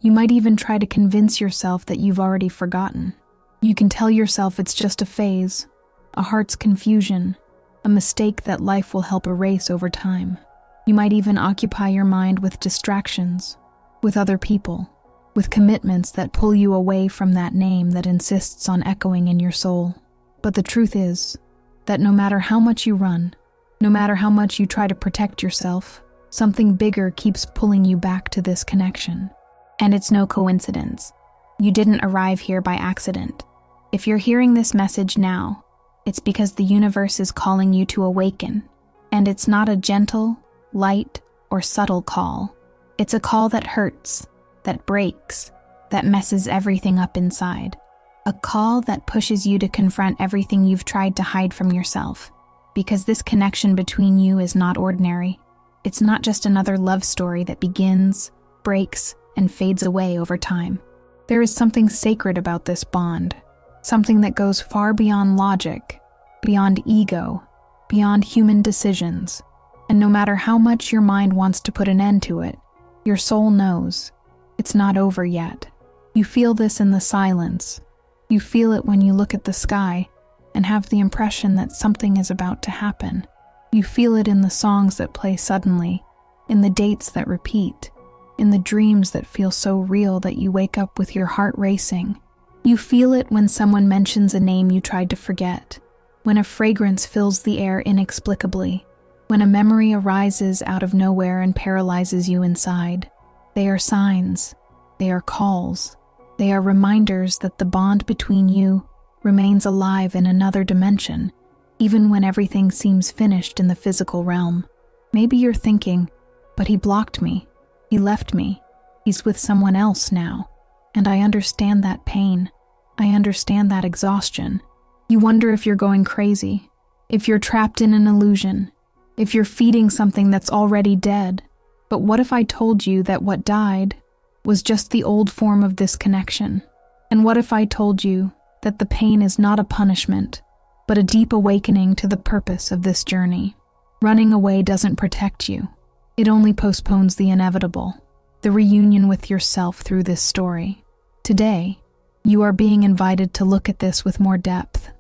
You might even try to convince yourself that you've already forgotten. You can tell yourself it's just a phase, a heart's confusion, a mistake that life will help erase over time. You might even occupy your mind with distractions, with other people, with commitments that pull you away from that name that insists on echoing in your soul. But the truth is that no matter how much you run, no matter how much you try to protect yourself, something bigger keeps pulling you back to this connection. And it's no coincidence. You didn't arrive here by accident. If you're hearing this message now, it's because the universe is calling you to awaken. And it's not a gentle, light, or subtle call. It's a call that hurts, that breaks, that messes everything up inside. A call that pushes you to confront everything you've tried to hide from yourself. Because this connection between you is not ordinary. It's not just another love story that begins, breaks, and fades away over time. There is something sacred about this bond. Something that goes far beyond logic, beyond ego, beyond human decisions. And no matter how much your mind wants to put an end to it, your soul knows it's not over yet. You feel this in the silence. You feel it when you look at the sky and have the impression that something is about to happen. You feel it in the songs that play suddenly, in the dates that repeat, in the dreams that feel so real that you wake up with your heart racing. You feel it when someone mentions a name you tried to forget, when a fragrance fills the air inexplicably, when a memory arises out of nowhere and paralyzes you inside. They are signs, they are calls, they are reminders that the bond between you remains alive in another dimension, even when everything seems finished in the physical realm. Maybe you're thinking, but he blocked me, he left me, he's with someone else now. And I understand that pain. I understand that exhaustion. You wonder if you're going crazy, if you're trapped in an illusion, if you're feeding something that's already dead. But what if I told you that what died was just the old form of this connection? And what if I told you that the pain is not a punishment, but a deep awakening to the purpose of this journey? Running away doesn't protect you. It only postpones the inevitable, the reunion with yourself through this story. Today, you are being invited to look at this with more depth,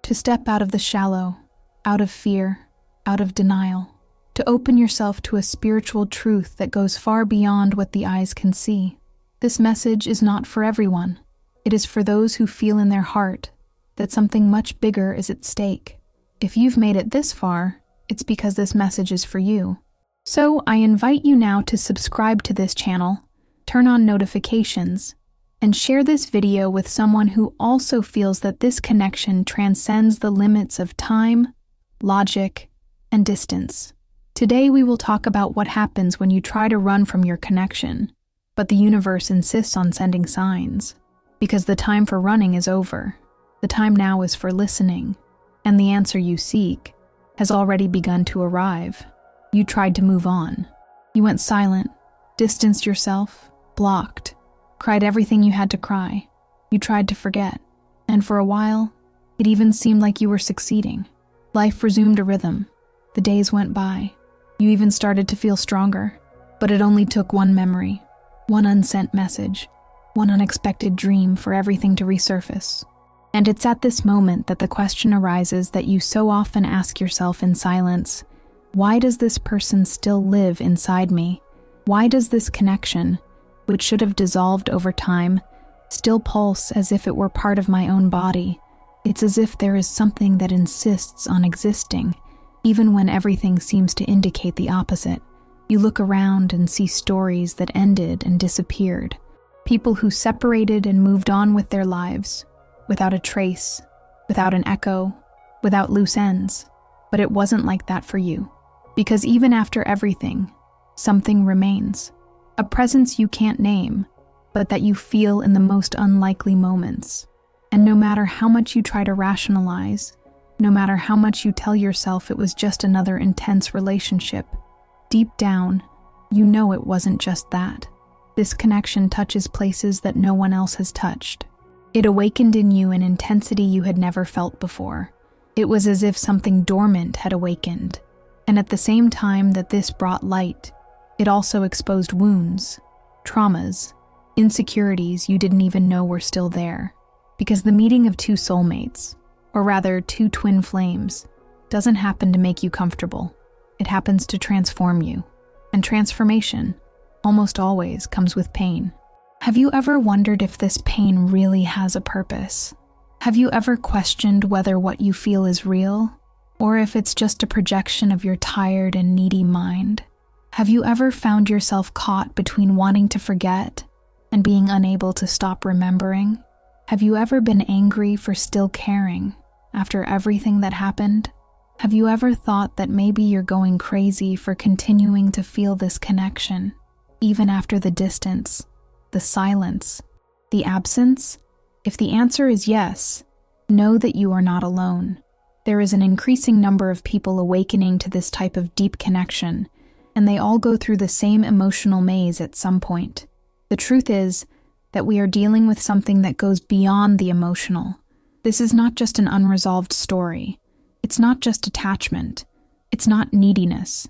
to step out of the shallow, out of fear, out of denial, to open yourself to a spiritual truth that goes far beyond what the eyes can see. This message is not for everyone. It is for those who feel in their heart that something much bigger is at stake. If you've made it this far, it's because this message is for you. So I invite you now to subscribe to this channel, turn on notifications, and share this video with someone who also feels that this connection transcends the limits of time, logic, and distance. Today we will talk about what happens when you try to run from your connection, but the universe insists on sending signs. Because the time for running is over. The time now is for listening, and the answer you seek has already begun to arrive. You tried to move on. You went silent, distanced yourself, blocked, cried everything you had to cry. You tried to forget, and for a while, it even seemed like you were succeeding. Life resumed a rhythm. The days went by. You even started to feel stronger, but it only took one memory, one unsent message, one unexpected dream for everything to resurface. And it's at this moment that the question arises that you so often ask yourself in silence: why does this person still live inside me? Why does this connection, which should have dissolved over time, still pulse as if it were part of my own body? It's as if there is something that insists on existing, even when everything seems to indicate the opposite. You look around and see stories that ended and disappeared, people who separated and moved on with their lives, without a trace, without an echo, without loose ends. But it wasn't like that for you, because even after everything, something remains. A presence you can't name, but that you feel in the most unlikely moments. And no matter how much you try to rationalize, no matter how much you tell yourself it was just another intense relationship, deep down, you know it wasn't just that. This connection touches places that no one else has touched. It awakened in you an intensity you had never felt before. It was as if something dormant had awakened. And at the same time that this brought light, it also exposed wounds, traumas, insecurities you didn't even know were still there. Because the meeting of two soulmates, or rather two twin flames, doesn't happen to make you comfortable. It happens to transform you. And transformation, almost always, comes with pain. Have you ever wondered if this pain really has a purpose? Have you ever questioned whether what you feel is real, or if it's just a projection of your tired and needy mind? Have you ever found yourself caught between wanting to forget and being unable to stop remembering? Have you ever been angry for still caring after everything that happened? Have you ever thought that maybe you're going crazy for continuing to feel this connection, even after the distance, the silence, the absence? If the answer is yes, know that you are not alone. There is an increasing number of people awakening to this type of deep connection, and they all go through the same emotional maze at some point. The truth is that we are dealing with something that goes beyond the emotional. This is not just an unresolved story. It's not just attachment. It's not neediness.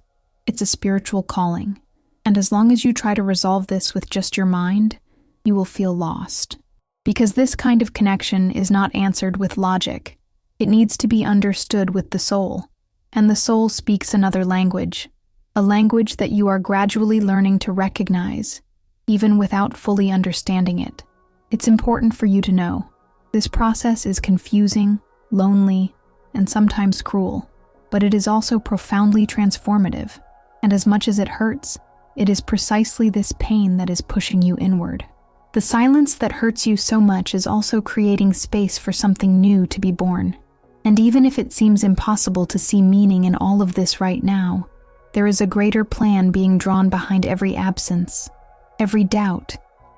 It's a spiritual calling. And as long as you try to resolve this with just your mind, you will feel lost. Because this kind of connection is not answered with logic. It needs to be understood with the soul. And the soul speaks another language, a language that you are gradually learning to recognize, even without fully understanding it. It's important for you to know. This process is confusing, lonely, and sometimes cruel, but it is also profoundly transformative. And as much as it hurts, it is precisely this pain that is pushing you inward. The silence that hurts you so much is also creating space for something new to be born. And even if it seems impossible to see meaning in all of this right now, there is a greater plan being drawn behind every absence, every doubt,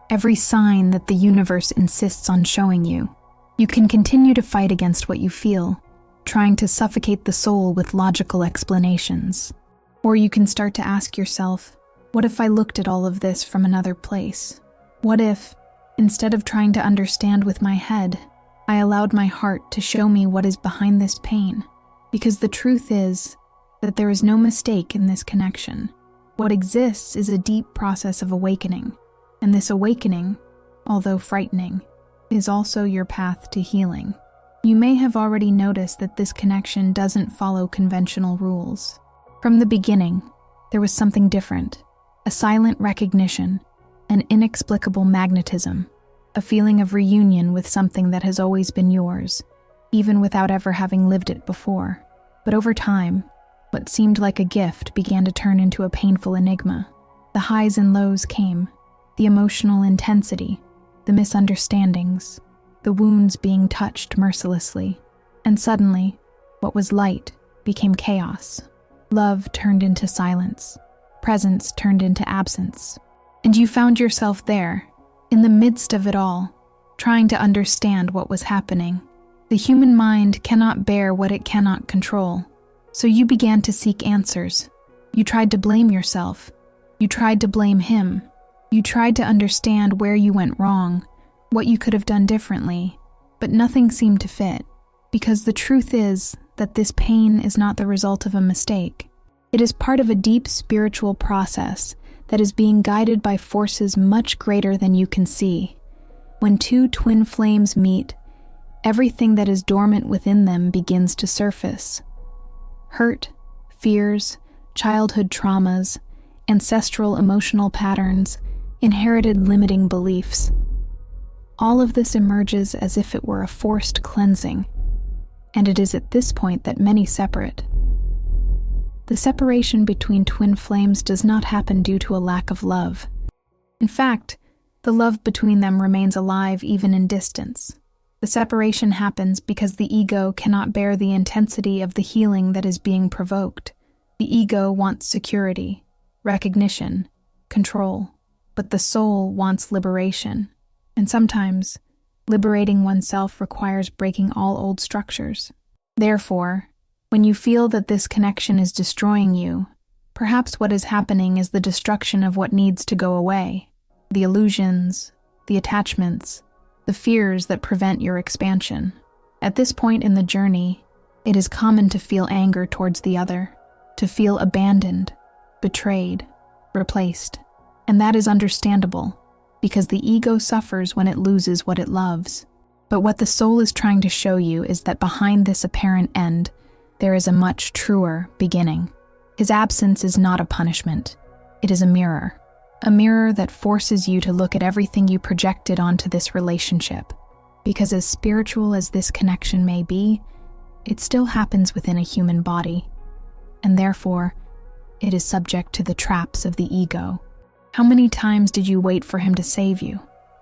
every sign that the universe insists on showing you. You can continue to fight against what you feel, trying to suffocate the soul with logical explanations. Or you can start to ask yourself, what if I looked at all of this from another place? What if, instead of trying to understand with my head, I allowed my heart to show me what is behind this pain? Because the truth is that there is no mistake in this connection. What exists is a deep process of awakening, and this awakening, although frightening, is also your path to healing. You may have already noticed that this connection doesn't follow conventional rules. From the beginning, there was something different, a silent recognition, an inexplicable magnetism, a feeling of reunion with something that has always been yours, even without ever having lived it before. But over time, what seemed like a gift began to turn into a painful enigma. The highs and lows came, the emotional intensity, the misunderstandings, the wounds being touched mercilessly. And suddenly, what was light became chaos. Love turned into silence. Presence turned into absence. And you found yourself there, in the midst of it all, trying to understand what was happening. The human mind cannot bear what it cannot control. So you began to seek answers. You tried to blame yourself. You tried to blame him. You tried to understand where you went wrong, what you could have done differently, but nothing seemed to fit, because the truth is that this pain is not the result of a mistake. It is part of a deep spiritual process that is being guided by forces much greater than you can see. When two twin flames meet, everything that is dormant within them begins to surface. Hurt, fears, childhood traumas, ancestral emotional patterns, inherited limiting beliefs. All of this emerges as if it were a forced cleansing, and it is at this point that many separate. The separation between twin flames does not happen due to a lack of love. In fact, the love between them remains alive even in distance. The separation happens because the ego cannot bear the intensity of the healing that is being provoked. The ego wants security, recognition, control, but the soul wants liberation. And sometimes, liberating oneself requires breaking all old structures. Therefore, when you feel that this connection is destroying you, perhaps what is happening is the destruction of what needs to go away. The illusions, the attachments, the fears that prevent your expansion. At this point in the journey, it is common to feel anger towards the other, to feel abandoned, betrayed, replaced. And that is understandable. because the ego suffers when it loses what it loves. But what the soul is trying to show you is that behind this apparent end, there is a much truer beginning. His absence is not a punishment. It is a mirror that forces you to look at everything you projected onto this relationship. Because as spiritual as this connection may be, it still happens within a human body, and therefore, it is subject to the traps of the ego. How many times did you wait for him to save you?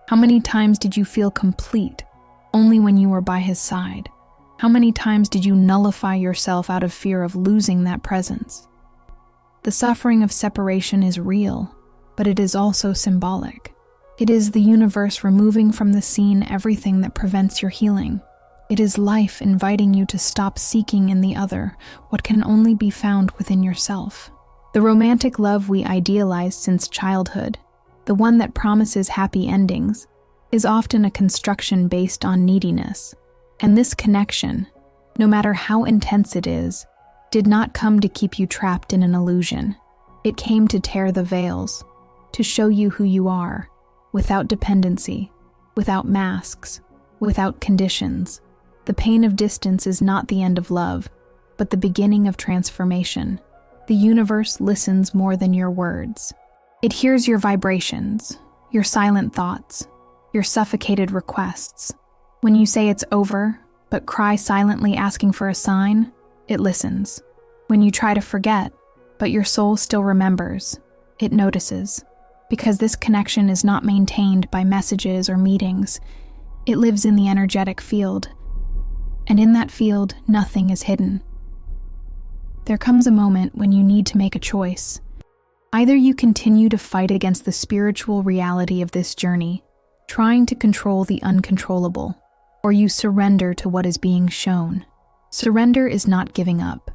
How many times did you feel complete only when you were by his side? How many times did you nullify yourself out of fear of losing that presence? The suffering of separation is real, but it is also symbolic. It is the universe removing from the scene everything that prevents your healing. It is life inviting you to stop seeking in the other what can only be found within yourself. The romantic love we idealized since childhood, the one that promises happy endings, is often a construction based on neediness. And this connection, no matter how intense it is, did not come to keep you trapped in an illusion. It came to tear the veils, to show you who you are, without dependency, without masks, without conditions. The pain of distance is not the end of love, but the beginning of transformation. The universe listens more than your words. It hears your vibrations, your silent thoughts, your suffocated requests. When you say it's over, but cry silently asking for a sign, it listens. When you try to forget, but your soul still remembers, it notices. Because this connection is not maintained by messages or meetings, it lives in the energetic field. And in that field, nothing is hidden. There comes a moment when you need to make a choice. Either you continue to fight against the spiritual reality of this journey, trying to control the uncontrollable, or you surrender to what is being shown. Surrender is not giving up.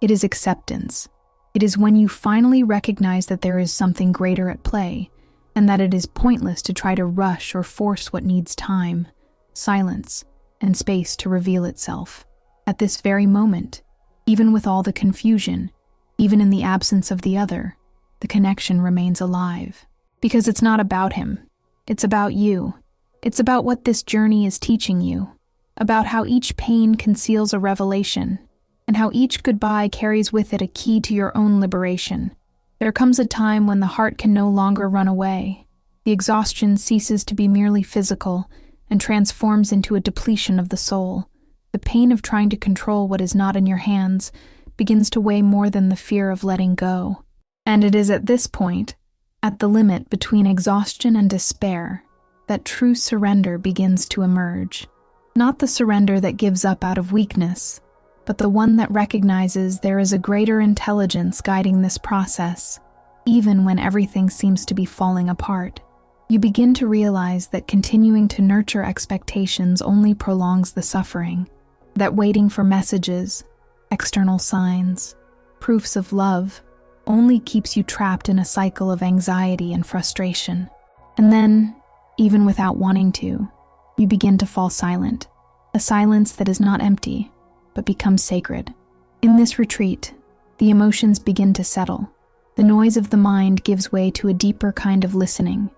It is acceptance. It is when you finally recognize that there is something greater at play, and that it is pointless to try to rush or force what needs time, silence, and space to reveal itself. At this very moment, even with all the confusion, even in the absence of the other, the connection remains alive. Because it's not about him. It's about you. It's about what this journey is teaching you, about how each pain conceals a revelation, and how each goodbye carries with it a key to your own liberation. There comes a time when the heart can no longer run away. The exhaustion ceases to be merely physical and transforms into a depletion of the soul. The pain of trying to control what is not in your hands begins to weigh more than the fear of letting go. And it is at this point, at the limit between exhaustion and despair, that true surrender begins to emerge. Not the surrender that gives up out of weakness, but the one that recognizes there is a greater intelligence guiding this process, even when everything seems to be falling apart. You begin to realize that continuing to nurture expectations only prolongs the suffering, that waiting for messages, external signs, proofs of love, only keeps you trapped in a cycle of anxiety and frustration. And then, even without wanting to, you begin to fall silent, a silence that is not empty, but becomes sacred. In this retreat, the emotions begin to settle. The noise of the mind gives way to a deeper kind of listening,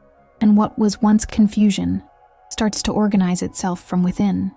and what was once confusion starts to organize itself from within.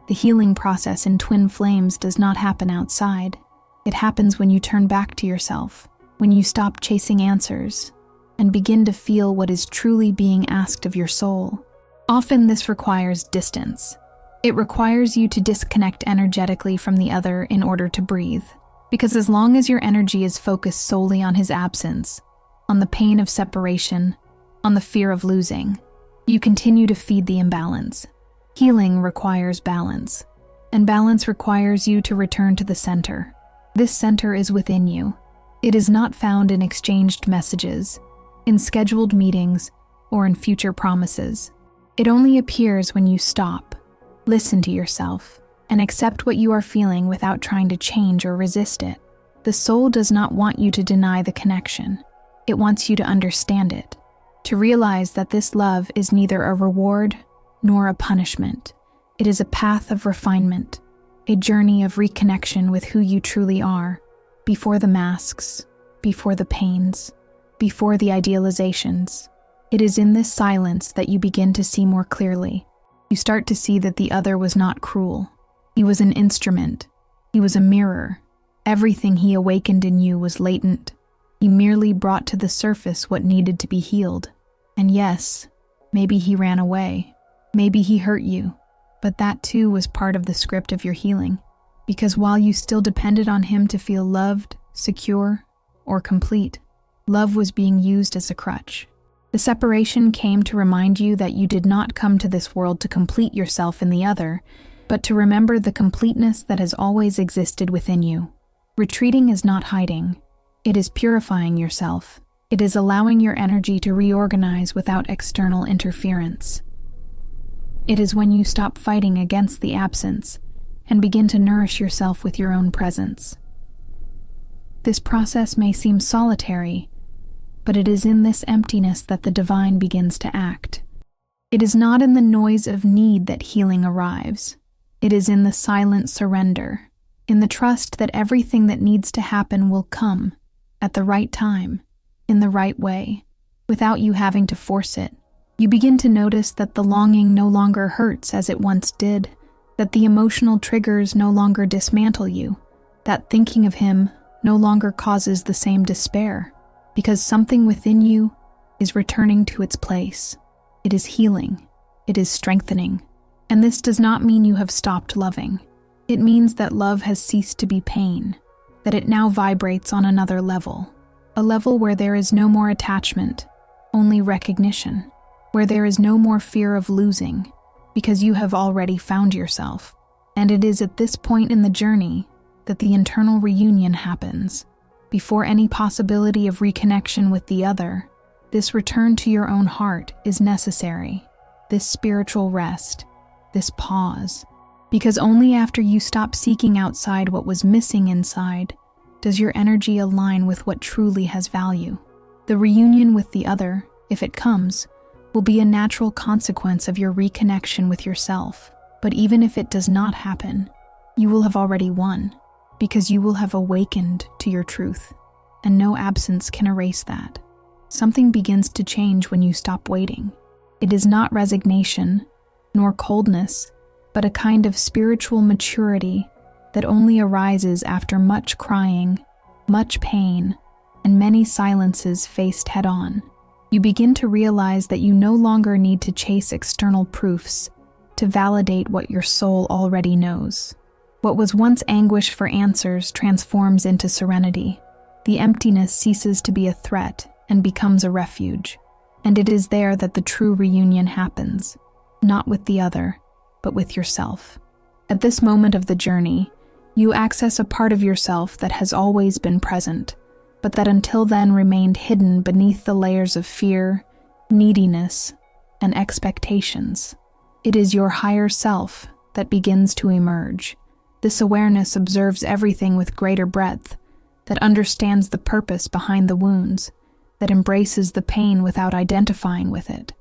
The healing process in twin flames does not happen outside. It happens when you turn back to yourself, when you stop chasing answers, and begin to feel what is truly being asked of your soul. Often this requires distance. It requires you to disconnect energetically from the other in order to breathe. Because as long as your energy is focused solely on his absence, on the pain of separation, on the fear of losing, you continue to feed the imbalance. Healing requires balance, and balance requires you to return to the center. This center is within you. It is not found in exchanged messages, in scheduled meetings, or in future promises. It only appears when you stop, listen to yourself, and accept what you are feeling without trying to change or resist it. The soul does not want you to deny the connection. It wants you to understand it, to realize that this love is neither a reward nor a punishment. It is a path of refinement, a journey of reconnection with who you truly are, before the masks, before the pains, before the idealizations. It is in this silence that you begin to see more clearly. You start to see that the other was not cruel. He was an instrument. He was a mirror. Everything he awakened in you was latent. He merely brought to the surface what needed to be healed. And yes, maybe he ran away. Maybe he hurt you. But that too was part of the script of your healing. Because while you still depended on him to feel loved, secure, or complete, love was being used as a crutch. The separation came to remind you that you did not come to this world to complete yourself in the other, but to remember the completeness that has always existed within you. Retreating is not hiding. It is purifying yourself. It is allowing your energy to reorganize without external interference. It is when you stop fighting against the absence and begin to nourish yourself with your own presence. This process may seem solitary, but it is in this emptiness that the divine begins to act. It is not in the noise of need that healing arrives. It is in the silent surrender, in the trust that everything that needs to happen will come at the right time, in the right way, without you having to force it. You begin to notice that the longing no longer hurts as it once did, that the emotional triggers no longer dismantle you, that thinking of him no longer causes the same despair, because something within you is returning to its place. It is healing. It is strengthening. And this does not mean you have stopped loving. It means that love has ceased to be pain, that it now vibrates on another level, a level where there is no more attachment, only recognition, where there is no more fear of losing, because you have already found yourself. And it is at this point in the journey that the internal reunion happens. Before any possibility of reconnection with the other, this return to your own heart is necessary, this spiritual rest, this pause, because only after you stop seeking outside what was missing inside does your energy align with what truly has value. The reunion with the other, if it comes, will be a natural consequence of your reconnection with yourself. But even if it does not happen, you will have already won, because you will have awakened to your truth, and no absence can erase that. Something begins to change when you stop waiting. It is not resignation, nor coldness, but a kind of spiritual maturity that only arises after much crying, much pain, and many silences faced head-on. You begin to realize that you no longer need to chase external proofs to validate what your soul already knows. What was once anguish for answers transforms into serenity. The emptiness ceases to be a threat and becomes a refuge. And it is there that the true reunion happens, not with the other, but with yourself. At this moment of the journey, you access a part of yourself that has always been present, but that until then remained hidden beneath the layers of fear, neediness, and expectations. It is your higher self that begins to emerge. This awareness observes everything with greater breadth, that understands the purpose behind the wounds, that embraces the pain without identifying with it.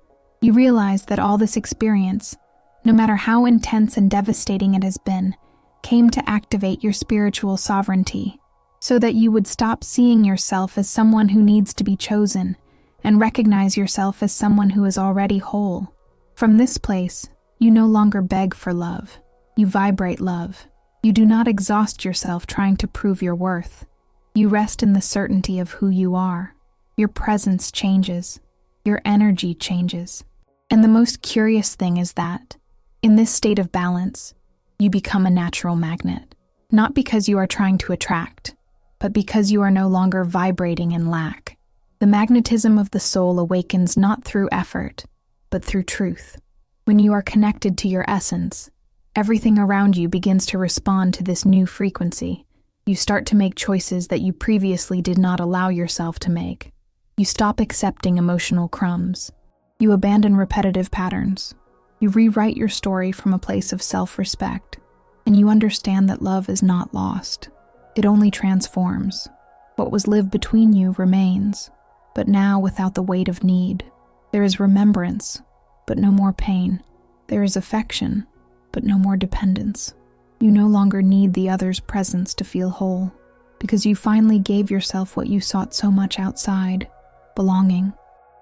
You realize that all this experience, no matter how intense and devastating it has been, came to activate your spiritual sovereignty, so that you would stop seeing yourself as someone who needs to be chosen, and recognize yourself as someone who is already whole. From this place, you no longer beg for love. You vibrate love. You do not exhaust yourself trying to prove your worth. You rest in the certainty of who you are. Your presence changes. Your energy changes. And the most curious thing is that, in this state of balance, you become a natural magnet. Not because you are trying to attract, but because you are no longer vibrating in lack. The magnetism of the soul awakens not through effort, but through truth. When you are connected to your essence, everything around you begins to respond to this new frequency. You start to make choices that you previously did not allow yourself to make. You stop accepting emotional crumbs. You abandon repetitive patterns. You rewrite your story from a place of self-respect, and you understand that love is not lost. It only transforms. What was lived between you remains, but now without the weight of need. There is remembrance, but no more pain. There is affection, but no more dependence. You no longer need the other's presence to feel whole, because you finally gave yourself what you sought so much outside: belonging.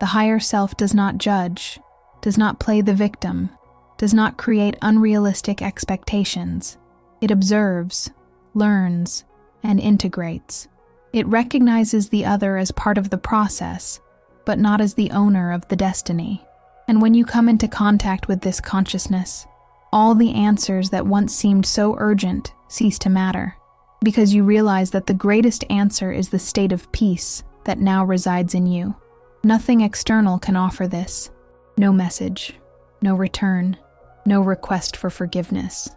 The higher self does not judge, does not play the victim, does not create unrealistic expectations. It observes, learns, and integrates. It recognizes the other as part of the process, but not as the owner of the destiny. And when you come into contact with this consciousness, all the answers that once seemed so urgent cease to matter, because you realize that the greatest answer is the state of peace that now resides in you. Nothing external can offer this. No message, no return, no request for forgiveness.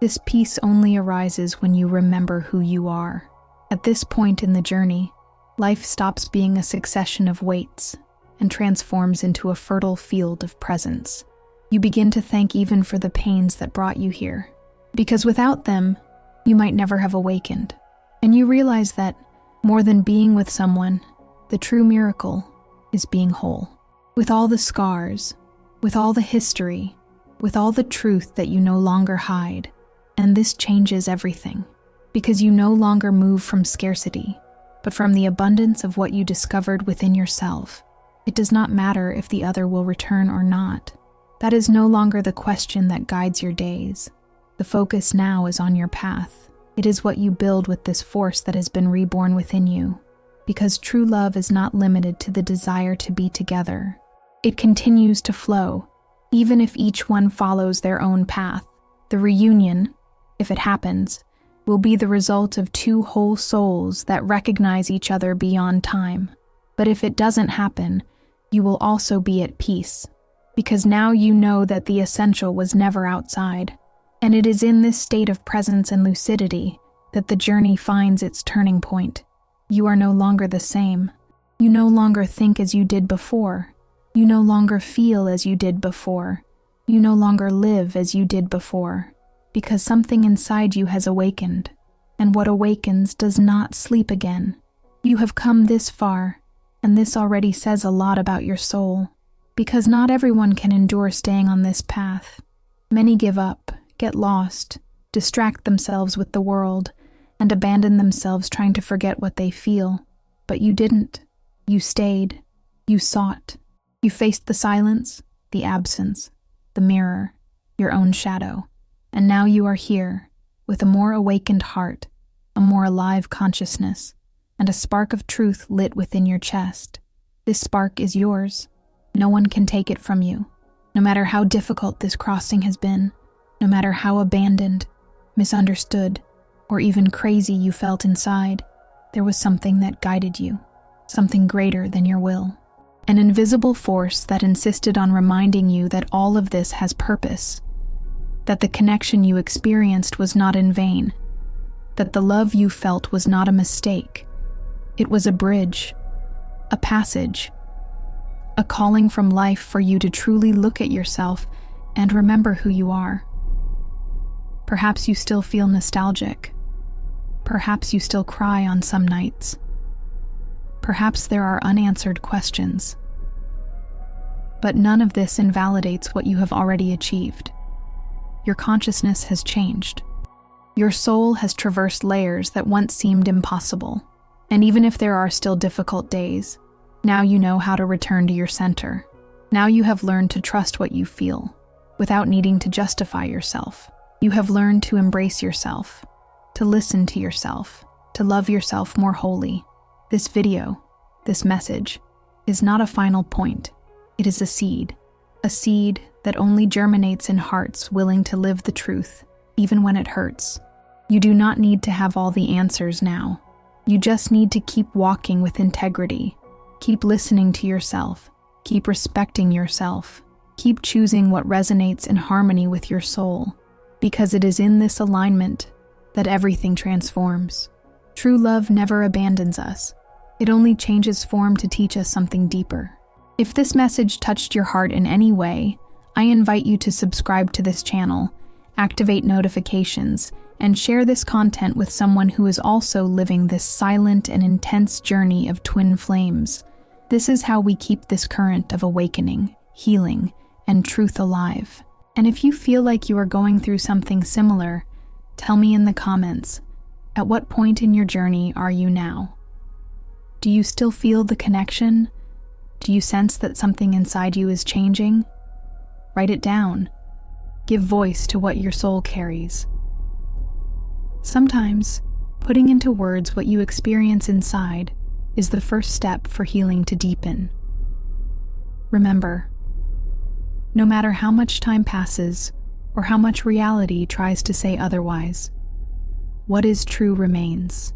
This peace only arises when you remember who you are. At this point in the journey, life stops being a succession of weights and transforms into a fertile field of presence. You begin to thank even for the pains that brought you here, because without them, you might never have awakened. And you realize that, more than being with someone, the true miracle is being whole. With all the scars, with all the history, with all the truth that you no longer hide. And this changes everything, because you no longer move from scarcity, but from the abundance of what you discovered within yourself. It does not matter if the other will return or not. That is no longer the question that guides your days. The focus now is on your path. It is what you build with this force that has been reborn within you, because true love is not limited to the desire to be together. It continues to flow, even if each one follows their own path. The reunion, if it happens, will be the result of two whole souls that recognize each other beyond time. But if it doesn't happen, you will also be at peace, because now you know that the essential was never outside. And it is in this state of presence and lucidity that the journey finds its turning point. You are no longer the same. You no longer think as you did before. You no longer feel as you did before. You no longer live as you did before, because something inside you has awakened, and what awakens does not sleep again. You have come this far, and this already says a lot about your soul, because not everyone can endure staying on this path. Many give up, get lost, distract themselves with the world, and abandon themselves trying to forget what they feel. But you didn't. You stayed. You sought. You faced the silence, the absence, the mirror, your own shadow. And now you are here, with a more awakened heart, a more alive consciousness, and a spark of truth lit within your chest. This spark is yours. No one can take it from you. No matter how difficult this crossing has been, no matter how abandoned, misunderstood, or even crazy you felt inside, there was something that guided you, something greater than your will. An invisible force that insisted on reminding you that all of this has purpose, that the connection you experienced was not in vain, that the love you felt was not a mistake. It was a bridge, a passage, a calling from life for you to truly look at yourself and remember who you are. Perhaps you still feel nostalgic. Perhaps you still cry on some nights. Perhaps there are unanswered questions. But none of this invalidates what you have already achieved. Your consciousness has changed. Your soul has traversed layers that once seemed impossible. And even if there are still difficult days, now you know how to return to your center. Now you have learned to trust what you feel, without needing to justify yourself. You have learned to embrace yourself, to listen to yourself, to love yourself more wholly. This video, this message, is not a final point. It is a seed that only germinates in hearts willing to live the truth, even when it hurts. You do not need to have all the answers now. You just need to keep walking with integrity. Keep listening to yourself. Keep respecting yourself. Keep choosing what resonates in harmony with your soul, because it is in this alignment that everything transforms. True love never abandons us. It only changes form to teach us something deeper. If this message touched your heart in any way, I invite you to subscribe to this channel, activate notifications, and share this content with someone who is also living this silent and intense journey of twin flames. This is how we keep this current of awakening, healing, and truth alive. And if you feel like you are going through something similar, tell me in the comments, at what point in your journey are you now? Do you still feel the connection? Do you sense that something inside you is changing? Write it down. Give voice to what your soul carries. Sometimes, putting into words what you experience inside is the first step for healing to deepen. Remember, no matter how much time passes or how much reality tries to say otherwise, what is true remains.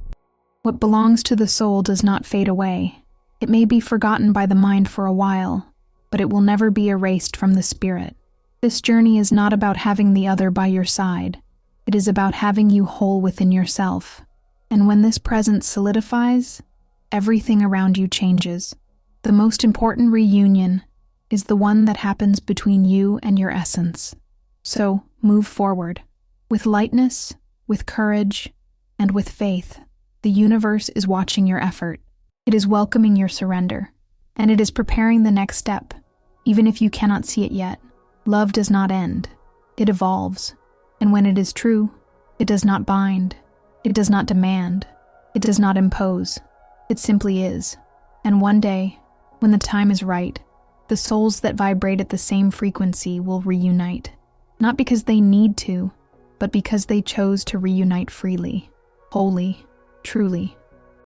What belongs to the soul does not fade away. It may be forgotten by the mind for a while, but it will never be erased from the spirit. This journey is not about having the other by your side. It is about having you whole within yourself. And when this presence solidifies, everything around you changes. The most important reunion is the one that happens between you and your essence. So, move forward. With lightness, with courage, and with faith. The universe is watching your effort. It is welcoming your surrender. And it is preparing the next step, even if you cannot see it yet. Love does not end. It evolves. And when it is true, it does not bind. It does not demand. It does not impose. It simply is. And one day, when the time is right, the souls that vibrate at the same frequency will reunite. Not because they need to, but because they chose to reunite freely, wholly, truly.